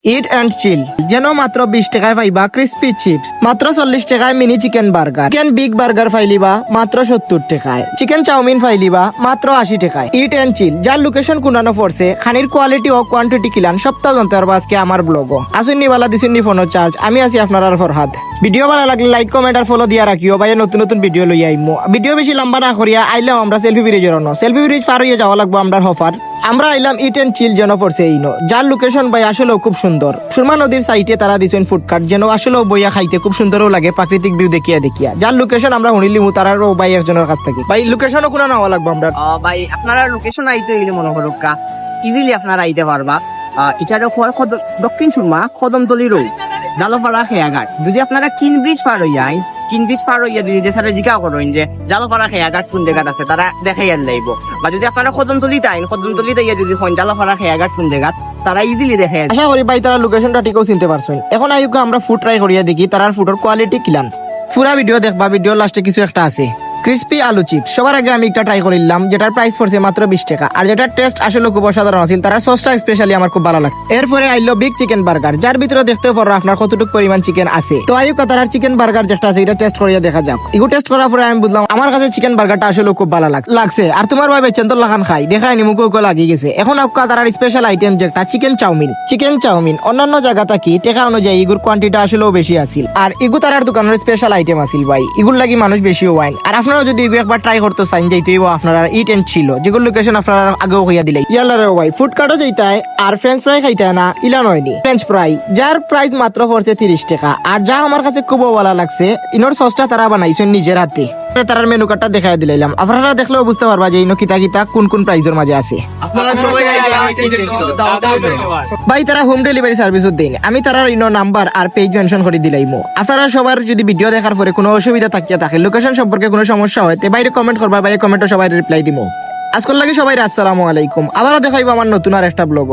It and চিল যেন মাত্র 20 টাকায় পাইবা ক্রিস্পি চিপস, মাত্র 40 টাকায় mini chicken burger, chicken big burger ফাইলিবা মাত্র 70 টাকায়, চিকেন চাউমিন ফাইলিবা মাত্র 80 টাকায়। ইট এন্ড চিল যার লোকেশন কুনানো পড়ছে, খানির কোয়ালিটি ও কোয়ান্টিটি কিলান সপ্তাহ জানতে পারবো আজকে আমার ব্লগও। আসুন নিবালা দিছুন নি ফোনো চার্জ, আমি আছি আপনার আর ফরহাদ। ভিডিও ভালো লাগলে লাইক কমেন্ট আর ফলো দিয়া রাখিও ভাই, নতুন নতুন ভিডিও লই আইমু। ভিডিও বেশি লম্বা না করিয়া আইলাম আমরা সেলফি ব্রিজের অন্য, সেলফি ব্রিজ পার হইয়া যাওয়া লাগবো আমরা হফার। আমরা আইলাম ইট এন্ড চিল যেন পড়ছে এইনো, যার লোকেশন ভাই আসলেও খুব সুন্দর। সুরমা নদীর সাইডে তারা দিচ্ছেন ফুডকার্ট, যেন আসলেও বইয়া খাইতে খুব সুন্দরও লাগে, প্রাকৃতিক ভিউ দেখিয়া দেখিয়া। যার লোকেশন আমরা শুনিলিমু তারারও ভাই একজনের কাছ থেকে। ভাই লোকেশনও কোনো নেওয়া লাগবো আমরা। ভাই আপনারা লোকেশন আইতে হইলে মনে করুক ইজিলি আপনারা আইতে পারবা। এটা দক্ষিণ সুরমা কদমতলি রোড, জালপাড়া খেয়াঘাট। যদি আপনারা কিন ব্রিজ পার হইয়া যদি যে স্যার জিজ্ঞাসা করেন যে জালপাড়া খেয়াঘাট কোন জায়গাত আছে, তারা দেখাই আর লাইব। বা যদি আপনারা কদমতলিতে আইন, কদমতলিতে ইয়া যদি হন জালপাড়া খেয়াঘাট কোন জায়গাত, তারা ইজিলি দেখে। আশা করি ভাই তারা লোকেশনটা ঠিকও চিনতে পারছেন। এখন আইকা আমরা ফুড ট্রাই করিয়া দেখি তারার ফুডের কোয়ালিটি কিলান। পুরা ভিডিও দেখবা, ভিডিও লাস্টে কিছু একটা আছে ক্রিস্পি আলু চিপস। সবার আগে আমি একটা ট্রাই করিলাম, যেটার প্রাইস পড়ছে মাত্র 20 টাকা, আর যেটার টেস্ট আসলে খুব অসাধারণ আছিল। তার সসটা স্পেশালি আমার খুব ভালো লাগে। এরপরে আইলো বিগ চিকেন বার্গার, যার ভিতরে দেখতে পারো আপনার কতটুকু পরিমাণ চিকেন আছে। তো আইকা তার চিকেন বার্গার যেটা আছে এটা টেস্ট করিয়া দেখা যাক। এগুলো টেস্ট করার পরে আমি বুঝলাম আমার কাছে চিকেন বার্গারটা আসলে খুব ভালো লাগছে। আর তোমার ভাই চেন্দর লাখান খাই দেখায় নিমুকো লাগিয়ে গেছে। এখন আক্কা তার স্পেশাল আইটেম যেটা চিকেন চাউমিন অন্যান্য জায়গা থাকি টেকা অনুযায়ী এগুর কোয়ান্টিটি আসলেও বেশি আছিল। আর এগু তার দোকানের স্পেশাল আইটেম আছিল ভাই, এগুর লাগি মানুষ বেশিও ওয়াইন। আর আপনারাও যদি এগু একবার ট্রাই করতে চাইন যাইতে আপনারা ইট এন্ড ছিল, যেগুলো লোকেশন আপনারা আগেও হইয়া দিলে ইয়ালারে ভাই। ফুড কার্টও যাইতায় আর ফ্রেঞ্চ ফ্রাই খাইতে না ইলা নয়নি ফ্রেঞ্চ ফ্রাই, যার প্রাইস মাত্র পড়ছে 30 টাকা। আর যা আমার কাছে খুব ভালো লাগছে, ইনোর সসটা তারা বানাইছেন নিজের হাতে। তার মেনু কার্ডটা দেখাই দিলাম, আপনারা দেখলেও বুঝতে পারবা যে ইনো কিতা কোন প্রাইজের মাঝে আছে। ভাই তারা হোম ডেলিভারি সার্ভিসও দেন, আমি তারা ইনো নাম্বার আর পেজ মেনশন করে দিলাইমো। আপনারা সবার যদি ভিডিও দেখার পরে কোনো অসুবিধা থাকিয়া থাকে, লোকেশন সম্পর্কে কোনো সমস্যা হয়, তে বাইরে কমেন্ট করবা, বাইরে কমেন্টও সবাই রিপ্লাই দিমু। আজকাল লাগে সবাই আসসালামু আলাইকুম। আবারও দেখাইবো আমার নতুন আর একটা ব্লগ।